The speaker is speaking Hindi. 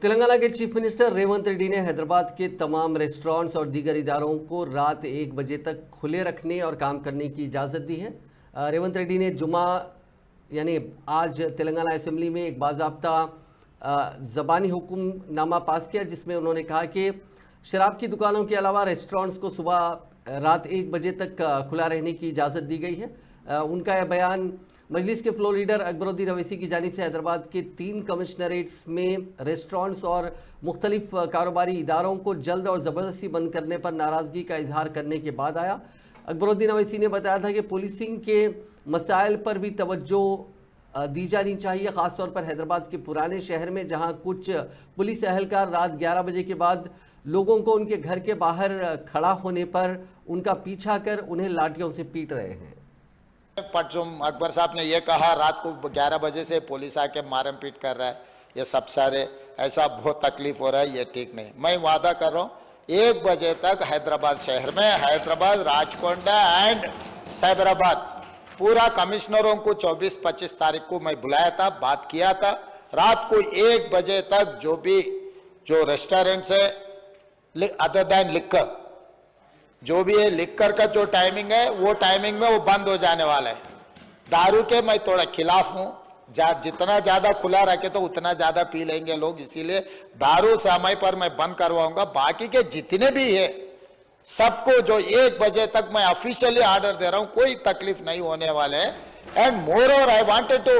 तेलंगाना के चीफ मिनिस्टर रेवंत रेड्डी ने हैदराबाद के तमाम रेस्टोरेंट्स और दीगर इदारों को रात 1 बजे तक खुले रखने और काम करने की इजाज़त दी है। रेवंत रेड्डी ने जुमा यानी आज तेलंगाना असेंबली में एक बाज़ाब्ता ज़बानी हुक्मनामा पास किया, जिसमें उन्होंने कहा कि शराब की दुकानों के अलावा रेस्टोरेंट्स को सुबह रात 1 बजे तक खुला रहने की इजाज़त दी गई है। उनका यह बयान मजलिस के फ्लोर लीडर अकबरुद्दीन अवैसी की जानिब से हैदराबाद के 3 कमिश्नरेट्स में रेस्टोरेंट्स और मुख्तलिफ कारोबारी इदारों को जल्द और ज़बरदस्ती बंद करने पर नाराज़गी का इजहार करने के बाद आया। अकबरुद्दीन अवैसी ने बताया था कि पुलिसिंग के मसाइल पर भी तवज्जो दी जानी चाहिए, ख़ासतौर पर हैदराबाद के पुराने शहर में, जहां कुछ पुलिस एहलकार रात 11 बजे के बाद लोगों को उनके घर के बाहर खड़ा होने पर उनका पीछा कर उन्हें लाठियों से पीट रहे हैं। पर जो अकबर साहब ने ये कहा रात को 11 बजे से पुलिस आके मारम पीट कर रहा है, ये सब सारे ऐसा बहुत तकलीफ हो रहा है, ये ठीक नहीं। मैं वादा कर रहा हूँ 1 बजे तक हैदराबाद शहर में, हैदराबाद, राजकोंडा एंड साइबराबाद पूरा कमिश्नरों को 24-25 तारीख को मैं बुलाया था, बात किया था। रात को 1 बजे तक जो रेस्टोरेंट्स है अदर देन लिक्कर, जो भी है लिक्कर का जो टाइमिंग है वो टाइमिंग में वो बंद हो जाने वाला है। दारू के मैं थोड़ा खिलाफ हूं, जितना ज्यादा खुला रखे तो उतना ज्यादा पी लेंगे लोग, इसीलिए दारू समय पर मैं बंद करवाऊंगा। बाकी के जितने भी है सबको जो 1 बजे तक मैं ऑफिशियली ऑर्डर दे रहा हूं, कोई तकलीफ नहीं होने वाले है। And moreover I wanted to